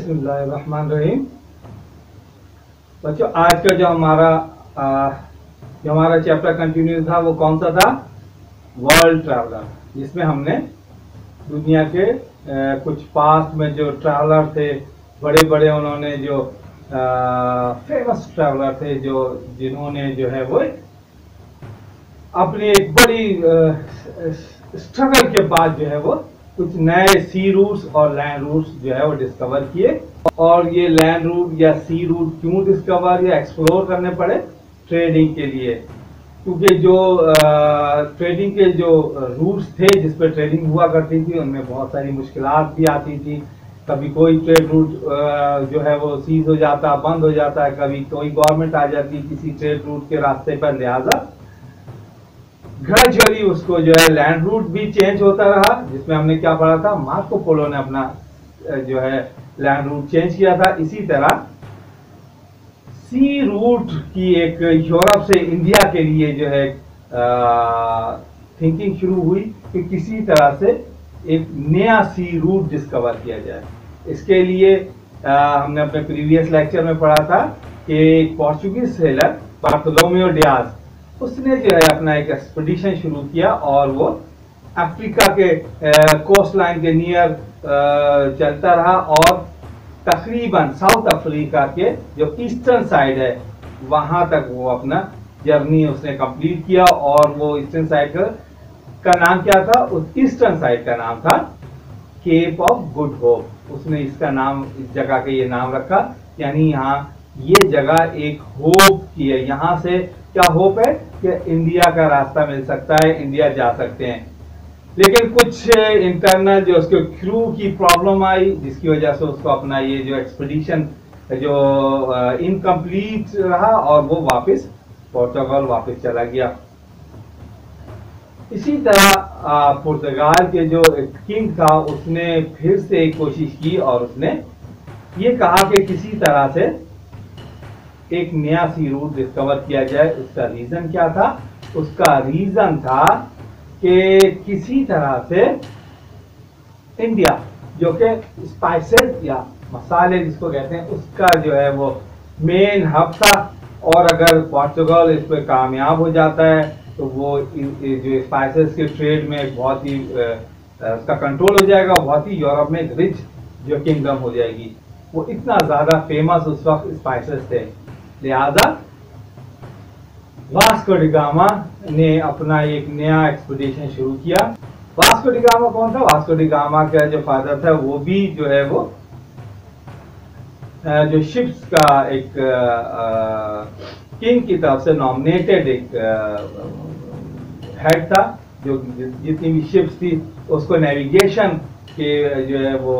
बिस्मिल्लाहिर्रहमानिर्रहीम। बच्चों, आज का जो हमारा चैप्टर कंटिन्यू था वो कौन सा था? वर्ल्ड ट्रैवलर, जिसमें हमने दुनिया के कुछ पास्ट में जो ट्रैवलर थे, बड़े बड़े उन्होंने जो फेमस ट्रैवलर थे, जो जिन्होंने जो है वो अपनी एक बड़ी स्ट्रगल के बाद जो है वो कुछ नए सी रूट्स और लैंड रूट्स जो है वो डिस्कवर किए। और ये लैंड रूट या सी रूट क्यों डिस्कवर या एक्सप्लोर करने पड़े? ट्रेडिंग के लिए, क्योंकि जो ट्रेडिंग के जो रूट्स थे जिस पर ट्रेडिंग हुआ करती थी उनमें बहुत सारी मुश्किलात भी आती थी। कभी कोई ट्रेड रूट जो है वो सीज हो जाता, बंद हो जाता है, कभी कोई गवर्नमेंट आ जाती किसी ट्रेड रूट के रास्ते पर, लिहाजा ग्रेजुअली उसको जो है लैंड रूट भी चेंज होता रहा, जिसमें हमने क्या पढ़ा था? मार्को पोलो ने अपना जो है लैंड रूट चेंज किया था। इसी तरह सी रूट की एक यूरोप से इंडिया के लिए जो है थिंकिंग शुरू हुई कि किसी तरह से एक नया सी रूट डिस्कवर किया जाए। इसके लिए हमने अपने प्रीवियस लेक्चर में पढ़ा था कि एक पोर्चुगीज सेलर बार्थोलोमेओ डियाज, उसने जो है अपना एक एक्सपीडिशन शुरू किया और वो अफ्रीका के कोस्ट लाइन के नियर चलता रहा और तकरीबन साउथ अफ्रीका के जो ईस्टर्न साइड है वहां तक वो अपना जर्नी उसने कंप्लीट किया। और वो ईस्टर्न साइड का नाम क्या था? उस ईस्टर्न साइड का नाम था केप ऑफ गुड होप। उसने इसका नाम, इस जगह का ये नाम रखा, यानी यहाँ ये जगह एक होप की है। यहाँ से क्या होप है कि इंडिया का रास्ता मिल सकता है, इंडिया जा सकते हैं। लेकिन कुछ इंटरनल जो उसके क्रू की प्रॉब्लम आई, जिसकी वजह से उसको अपना ये जो एक्सपीडिशन जो इनकम्प्लीट रहा और वो वापस पोर्टुगल वापस चला गया। इसी तरह पुर्तगाल के जो किंग था उसने फिर से एक कोशिश की और उसने ये कहा कि किसी तरह से एक नया सी रूट डिस्कवर किया जाए। उसका रीजन क्या था? उसका रीजन था कि किसी तरह से इंडिया, जो कि स्पाइसेस या मसाले जिसको कहते हैं, उसका जो है वो मेन हब था। और अगर पोर्चुगल इस पर कामयाब हो जाता है तो वो जो स्पाइसेस के ट्रेड में बहुत ही उसका कंट्रोल हो जाएगा, बहुत ही यूरोप में रिच जो किंगडम हो जाएगी। वो इतना ज्यादा फेमस उस वक्त स्पाइसेस थे, लिहाजा वास्को डी गामा ने अपना एक नया एक्सपीडिशन शुरू किया। वास्को डी गामा कौन था? वास्को डी गामा का जो फादर था वो भी जो है वो जो शिप्स का एक किंग की तरफ से नॉमिनेटेड एक हेड था, जो जितनी भी शिप्स थी उसको नेविगेशन के जो है वो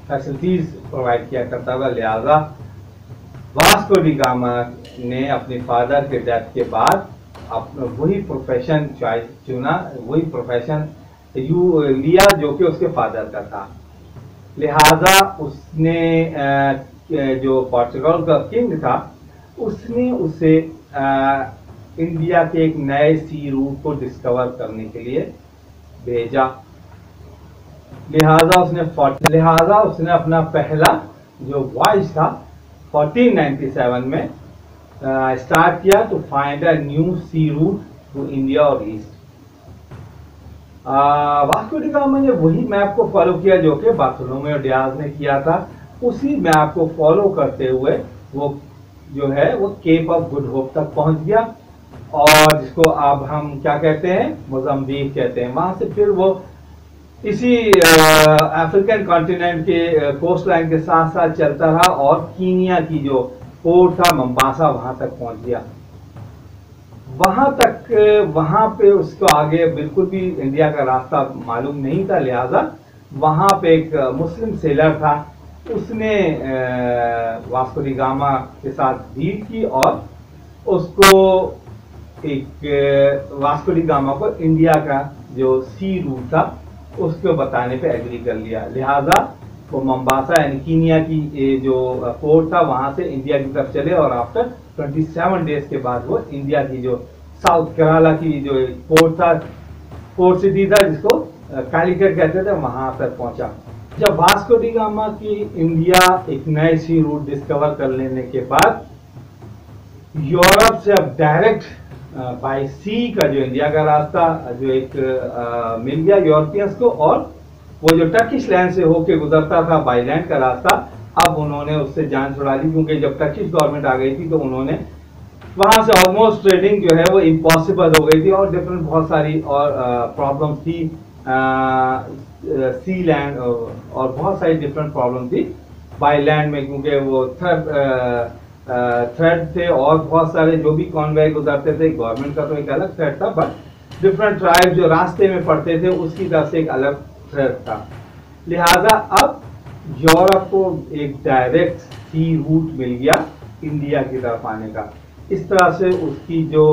फैसिलिटीज प्रोवाइड किया करता था। लिहाजा वास्को डी गामा ने अपने फादर के डेथ के बाद अपना वही प्रोफेशन चुना, वही प्रोफेशन लिया जो कि उसके फादर का था। लिहाजा उसने जो पोर्चुगल का किंग था उसने उसे इंडिया के एक नए सी रूट को डिस्कवर करने के लिए भेजा। लिहाजा उसने अपना पहला जो वॉयज था 1497 में स्टार्ट किया to find a new sea route to India और ईस्ट। वास्को डी गामा ने वही मैप को फॉलो किया जो कि बार्थोलोमेओ डियाज ने किया था। उसी मैप को फॉलो करते हुए वो जो है वो केप ऑफ गुड होप तक पहुंच गया, और जिसको अब हम क्या कहते हैं? मोजाम्बिक कहते हैं। वहां से फिर वो इसी अफ्रीकन कॉन्टिनेंट के कोस्ट लाइन के साथ साथ चलता रहा और कीनिया की जो पोर्ट था मंबासा, वहां तक पहुंच गया। वहां पे उसको आगे बिल्कुल भी इंडिया का रास्ता मालूम नहीं था। लिहाजा वहां पे एक मुस्लिम सेलर था, उसने वास्को डी गामा के साथ डील की और उसको वास्को डी गामा को इंडिया का जो सी रूट था उसको बताने पे एग्री कर लिया। लिहाजा वो मंबासा यानी कीनिया की जो पोर्ट था वहां से इंडिया की तरफ चले और आफ्टर 27 डेज के बाद वो इंडिया की जो साउथ केरला की जो पोर्ट सिटी था जिसको कालीकट कहते थे, वहां पर पहुंचा। जब वास्को डी गामा की इंडिया एक नए सी रूट डिस्कवर कर लेने के बाद यूरोप से अब डायरेक्ट बाय सी का जो इंडिया का रास्ता जो एक मिल गया यूरोपियंस को, और वो जो टर्किश लैंड से होके गुजरता था बाय लैंड का रास्ता, अब उन्होंने उससे जान छुड़ा ली, क्योंकि जब टर्किश गवर्नमेंट आ गई थी तो उन्होंने वहां से ऑलमोस्ट ट्रेडिंग जो है वो इम्पॉसिबल हो गई थी, और डिफरेंट बहुत सारी और प्रॉब्लम थी सी लैंड, और बहुत सारी डिफरेंट प्रॉब्लम थी बाय लैंड में, क्योंकि वो थ्रेड थे और बहुत सारे जो भी कॉन्वे गुजरते थे, गवर्नमेंट का तो एक अलग थ्रेड था, बट डिफरेंट ट्राइब जो रास्ते में पड़ते थे उसकी तरफ से एक अलग थ्रेड था। लिहाजा अब यूरोप को एक डायरेक्ट सी रूट मिल गया इंडिया की तरफ आने का। इस तरह से उसकी जो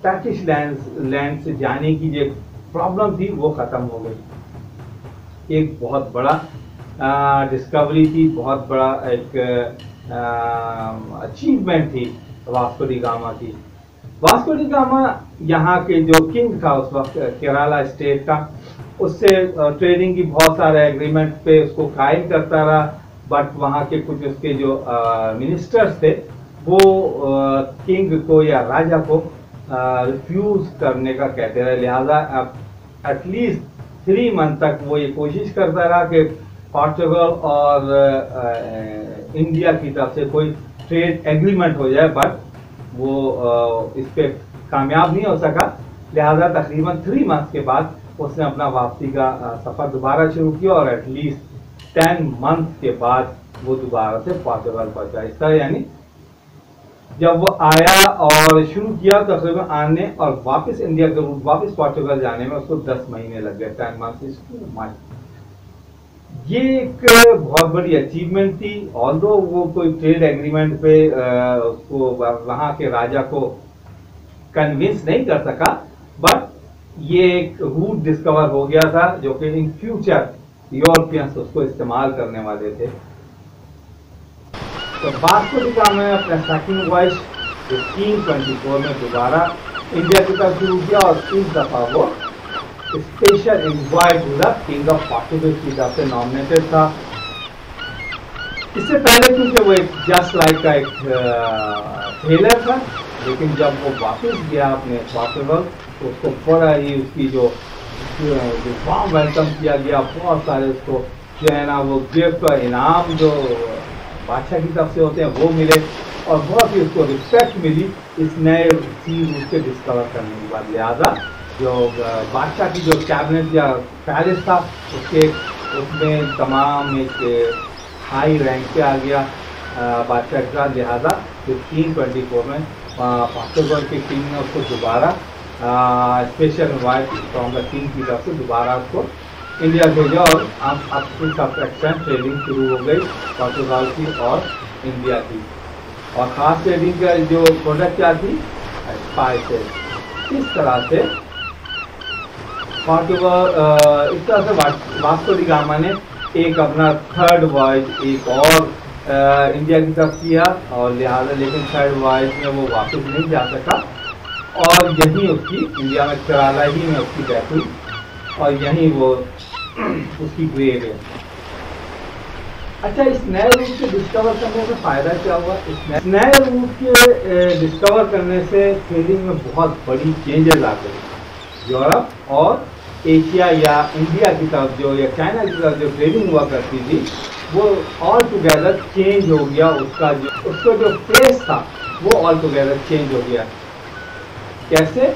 टर्किश लैंड से जाने की जो प्रॉब्लम थी वो खत्म हो गई। एक बहुत बड़ा डिस्कवरी थी, बहुत बड़ा एक अचीवमेंट थी वास्को डी गामा की। वास्को डी गामा यहाँ के जो किंग था उस वक्त, केरला स्टेट का, उससे ट्रेडिंग की बहुत सारे एग्रीमेंट पे उसको कायम करता रहा, बट वहाँ के कुछ उसके जो मिनिस्टर्स थे वो किंग को या राजा को रिफ्यूज करने का कहते रहे। लिहाजा अब एटलीस्ट 3 मंथ तक वो ये कोशिश करता रहा कि पोर्चुगल और इंडिया की तरफ से कोई ट्रेड एग्रीमेंट हो जाए, बट वो इस पे कामयाब नहीं हो सका। लिहाजा तकरीबन 3 मंथ के बाद उसने अपना वापसी का सफर दोबारा शुरू किया, और एटलीस्ट 10 मंथ के बाद वो दोबारा से पोर्चुगल पहुंचा। इस तरह यानी जब वो आया और शुरू किया तकरीबन आने और वापस इंडिया के रूट वापस पोर्चुगल जाने में उसको 10 महीने लग गए, 10 मंथ। ये एक बहुत बड़ी अचीवमेंट थी, ऑल्दो वो कोई ट्रेड एग्रीमेंट पे उसको वहां के राजा को कन्विंस नहीं कर सका, बट ये एक रूट डिस्कवर हो गया था जो कि इन फ्यूचर यूरोपियंस उसको इस्तेमाल करने वाले थे। तो वास्को डी गामा ने अपना सेकंड वॉयज 1524 में दोबारा इंडिया की तरफ शुरू किया, और इस दफा वो special envoy to the king of Portugal की तरफ से नॉमिनेटेड था। इससे पहले क्योंकि वो एक जस्ट लाइक का एक ट्रेलर था, लेकिन जब वो वापस गया अपने पोर्टुगल तो उसको बड़ा ही उसकी जो वार्म वेलकम किया गया, बहुत सारे उसको जो है ना वो गिफ्ट और इनाम जो बादशाह की तरफ से होते हैं वो मिले, और बहुत ही उसको रिस्पेक्ट मिली इस नए सी रूट के डिस्कवर करने के बाद। लिहाजा जो बादशाह की जो कैबिनेट या पैलेस था उसमें तमाम एक हाई रैंक पे आ गया बादशाह का। लिहाजा 1524 में पोर्चुगल के किंग ने उसको दोबारा special invite from the king की तरफ से दोबारा उसको इंडिया भेजा, और अब एक्सचेंज ट्रेडिंग शुरू हो गई पोर्चुगल की और इंडिया की। और खास ट्रेडिंग का जो प्रोडक्ट क्या थी, स्पाइसेस। इस तरह से पोर्चुगल इस तरह से वास्को डी गामा ने एक अपना थर्ड वॉयज एक और इंडिया की तरफ किया, और लिहाजा लेकिन थर्ड वॉयज में वो वापस नहीं जा सका, और यहीं उसकी इंडिया में केरला ही में उसकी डेथ हुई, और यहीं वो उसकी ग्रेव है। अच्छा, इस नए रूट के डिस्कवर करने से फायदा क्या हुआ? इस नए रूट के डिस्कवर करने से ट्रेडिंग में बहुत बड़ी चेंजेस आ गई। यूरोप और एशिया या इंडिया की तरफ जो या चाइना की तरफ जो ट्रेडिंग हुआ करती थी वो ऑल टुगेदर चेंज हो गया। उसका जो प्लेस था वो ऑल टुगेदर चेंज हो गया। कैसे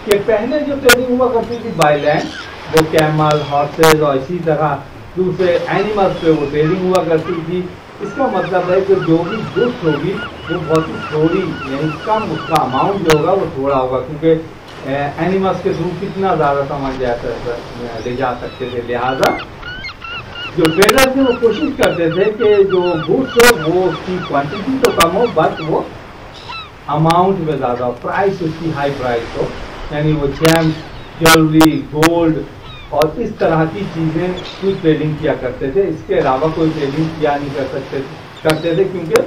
कि पहले जो ट्रेडिंग हुआ करती थी बाय लैंड, वो कैमल, हॉर्सेज और इसी तरह दूसरे एनिमल्स पे वो ट्रेडिंग हुआ करती थी। इसका मतलब है कि जो भी गुड्स होगी वो बहुत ही थोड़ी यानी कम, उसका अमाउंट जो होगा वो थोड़ा होगा, क्योंकि एनिमल्स के थ्रू कितना ज़्यादा सामान ले जा सकते थे। लिहाजा जो ट्रेडर थे वो कोशिश करते थे कि जो गुड्स हो वो उसकी क्वांटिटी तो कम हो, बट वो अमाउंट में ज़्यादा हो, प्राइस उसकी हाई प्राइस हो, यानी वो जेम्स, ज्वेलरी, गोल्ड और इस तरह की चीज़ें की ट्रेडिंग किया करते थे। इसके अलावा कोई ट्रेडिंग किया नहीं करते थे, क्योंकि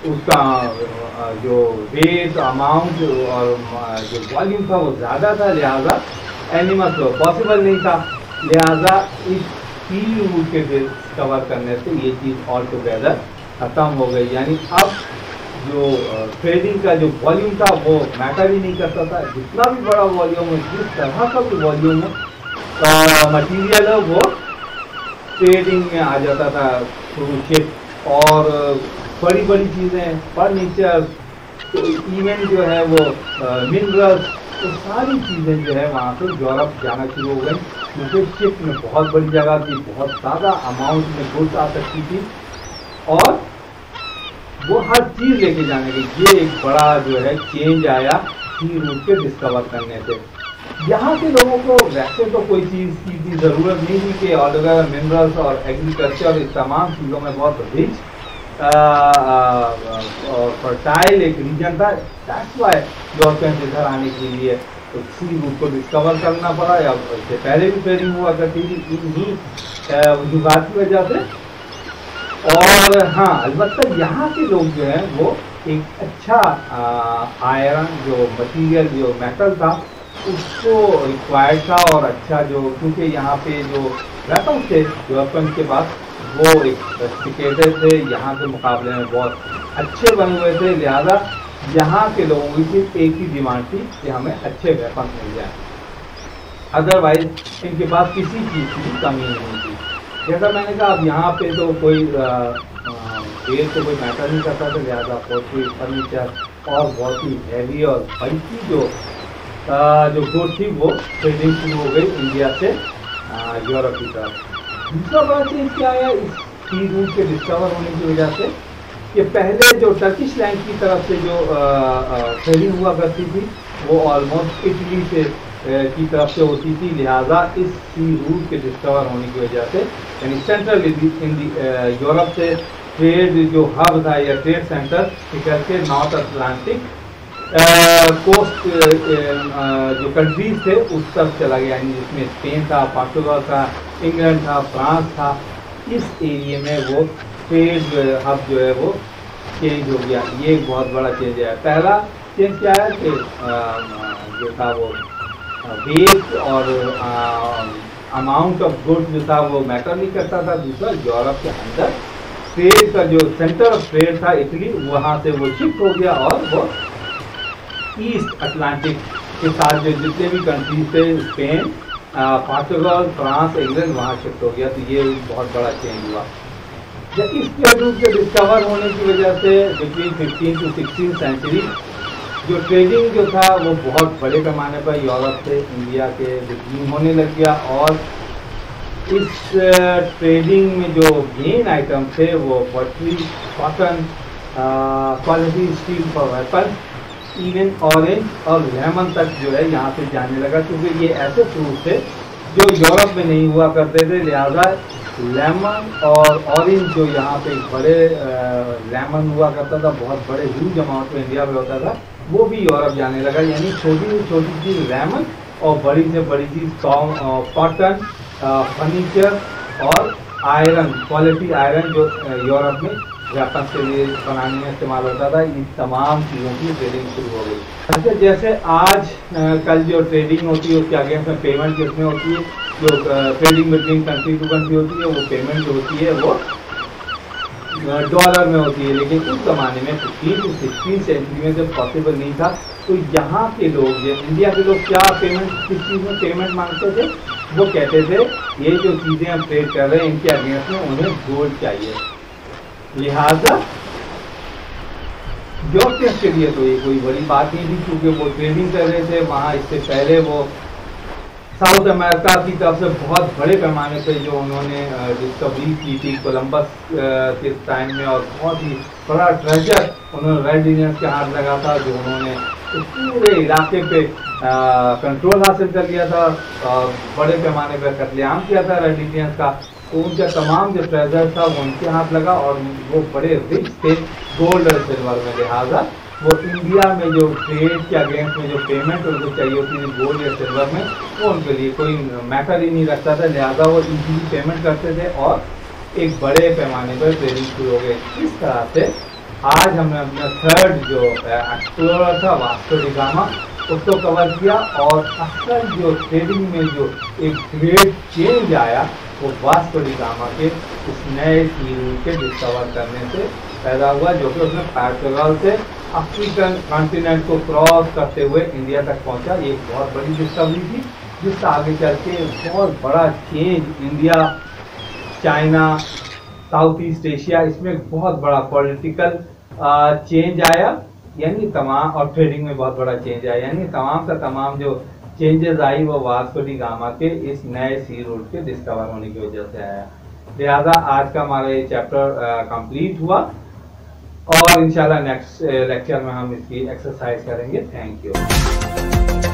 उसका जो रेट, अमाउंट और जो वॉल्यूम था वो ज़्यादा था, लिहाजा एनिमल्स तो पॉसिबल नहीं था। लिहाजा इस सी रूट के डिस्कवर करने से ये चीज़ ऑल टुगेदर खत्म हो गई। यानी अब जो ट्रेडिंग का जो वॉल्यूम था वो मैटर ही नहीं करता था। जितना भी बड़ा वॉल्यूम है, जिस तरह का भी वॉल्यूम है मटीरियल है, वो ट्रेडिंग में आ जाता था थ्रू शिप। और बड़ी बड़ी चीज़ें, फर्नीचर, तो इवन जो है वो मिनरल्स, तो सारी चीज़ें जो है वहाँ से यूरोप जाना शुरू हो गई, क्योंकि शिप में बहुत बड़ी जगह थी, बहुत ज़्यादा अमाउंट में गुड्स आ सकती थी और वो हर चीज़ लेके जाने की। ये एक बड़ा जो है चेंज आया सी रूट के डिस्कवर करने से। यहाँ के लोगों को वैसे तो कोई चीज़ की ज़रूरत नहीं थी कि ऑलटुगेदर मिनरल्स और एग्रीकल्चर इस तमाम चीज़ों में बहुत रिच और फर्टाइल एक रीजन था। दैट्स वाई यूरोपियंस इधर आने के लिए तो सी रूट को डिस्कवर करना पड़ा, या इससे पहले भी ट्रेडिंग हुआ करती थी इन्हीं वजूहत की वजह से। और हाँ, अलबत्ता यहाँ के लोग जो हैं वो एक अच्छा आयरन जो मटीरियल जो मेटल था उसको रिक्वायर्ड था, और अच्छा जो, क्योंकि यहाँ पे जो वेपन्स थे यूरोपियंस के पास वो एक सोफिस्टिकेटेड थे, यहाँ के मुकाबले में बहुत अच्छे बने हुए थे। लिहाजा यहाँ के लोगों की सिर्फ एक ही डिमांड थी कि हमें अच्छे वेपन मिल जाए, अदरवाइज इनके पास किसी चीज़ की कमी नहीं थी। जैसा मैंने कहा, अब यहाँ पे तो कोई रेट तो कोई मैटर नहीं करता था, लिहाजा पोट्री, फर्नीचर और बहुत ही हैवी और बल्कि जो गुड थी वो ट्रेडिंग शुरू हो गई इंडिया से यूरोप की तरफ। दूसरा बड़ा चीज़ क्या है इस सी रूट के डिस्कवर होने की वजह से, कि पहले जो टर्किश लैंड की तरफ से जो ट्रेडिंग हुआ करती थी वो ऑलमोस्ट इटली से की तरफ से होती थी। लिहाजा इस सी रूट के डिस्कवर होने की वजह से, यानी सेंट्रल यूरोप से ट्रेड जो हब था या ट्रेड सेंटर निकल के नॉर्थ अटलांटिक कोस्ट जो कंट्रीज थे उस तरफ चला गया, यानी जिसमें स्पेन था, पोर्चुगल था, इंग्लैंड था, फ्रांस था। इस एरिया में वो ट्रेड हब जो है वो चेंज हो गया। ये एक बहुत बड़ा चेंज है। पहला चेंज क्या है कि जो था वो वेट और अमाउंट ऑफ गुड्स जो था वो मैटर नहीं करता था। दूसरा, यूरोप के अंदर ट्रेड का जो सेंटर ऑफ ट्रेड था इटली, वहाँ से वो शिफ्ट हो गया और वो ईस्ट अटलांटिक के साथ जो जितने भी कंट्रीज थे, स्पेन, पोर्चुगल, फ्रांस, इंग्लैंड, वहाँ शिफ्ट हो गया। तो ये बहुत बड़ा चेंज हुआ। जब इस ट्रेड रूट के डिस्कवर होने की वजह से बिटवीन 15 to 16 सेंचुरी जो ट्रेडिंग जो था वो बहुत बड़े पैमाने पर यूरोप से इंडिया के बिटवीन होने लग गया। और इस ट्रेडिंग में जो मेन आइटम थे वो pottery, cotton, quality steel for weapon, even orange और लेमन तक जो है यहाँ से जाने लगा, क्योंकि ये ऐसे फ्रूट थे जो यूरोप में नहीं हुआ करते थे। लिहाजा लेमन और ऑरेंज जो यहाँ पे बड़े लेमन हुआ करता था, बहुत बड़े ह्यूज अमाउंट में इंडिया में होता था, वो भी यूरोप जाने लगा। यानी छोटी से छोटी चीज़ लेमन और बड़ी से बड़ी चीज़ कॉटन, फर्नीचर और आयरन, क्वालिटी आयरन जो यूरोप में वेपन के लिए बनाने में इस्तेमाल होता था, इन तमाम चीज़ों की ट्रेडिंग शुरू हो गई। अच्छा, जैसे आज कल जो ट्रेडिंग होती है उसके अगेंस्ट में पेमेंट किसमें होती है, जो trading between country to country होती है, वो पेमेंट जो होती है वो डॉलर में होती है। लेकिन उस ज़माने में 15 to 16 सेंचुरी में जब पॉसिबल नहीं था, तो यहाँ के लोग, ये इंडिया के लोग क्या पेमेंट, किस चीज़ में पेमेंट मांगते थे? वो कहते थे ये जो चीज़ें हम ट्रेड कर रहे हैं इनके अगेंस्ट में उन्हें गोल्ड चाहिए। लिहाजा यूरोपियंस के लिए तो ये कोई बड़ी बात नहीं थी, क्योंकि वो ट्रेडिंग कर रहे थे वहाँ। इससे पहले वो साउथ अमेरिका की तरफ से बहुत बड़े पैमाने पे जो उन्होंने डिस्कवरी की थी कोलंबस के टाइम में, और बहुत ही बड़ा ट्रेजर उन्होंने रेड इंडियंस के हाथ लगा था, जो उन्होंने इस पूरे इलाके पे कंट्रोल हासिल कर लिया था और बड़े पैमाने पर कत्लेआम किया था रेड इंडियंस का। तो उनका तमाम जो ट्रेजर था वो उनके हाथ लगा, और वो बड़े रिच थे गोल्ड और सिल्वर में। लिहाजा वो इंडिया में जो ट्रेड के अगेंस्ट में जो पेमेंट उनको चाहिए होती थी गोल्ड या सिल्वर में, वो उनके लिए कोई मैटर ही नहीं रखता था। लिहाजा वो इजीली पेमेंट करते थे और एक बड़े पैमाने पर ट्रेडिंग शुरू हो गई। इस तरह से आज हमने अपना थर्ड जो एक्सप्लोरर था वास्को डी गामा, उसको कवर किया। और असल जो ट्रेडिंग में जो एक ग्रेट चेंज आया वो वास्को डी गामा के इस नए सी रूट के डिस्कवर करने से पैदा हुआ, जो कि उसने पोर्टुगल से अफ्रीकन कॉन्टिनेंट को क्रॉस करते हुए इंडिया तक पहुंचा। ये एक बहुत बड़ी डिस्कवरी थी, जिससे आगे चल के बहुत बड़ा change India, China, south east Asia, इसमें एक बहुत बड़ा पॉलिटिकल चेंज आया, यानी तमाम, और ट्रेडिंग में बहुत बड़ा चेंज आया, यानी तमाम का तमाम जो चेंजेस आई वो वास्को डी गामा के इस नए सी रूट के डिस्कवर होने की वजह से आया। लिहाजा आज का हमारा ये चैप्टर कंप्लीट हुआ और इंशाल्लाह नेक्स्ट लेक्चर में हम इसकी एक्सरसाइज करेंगे। Thank you.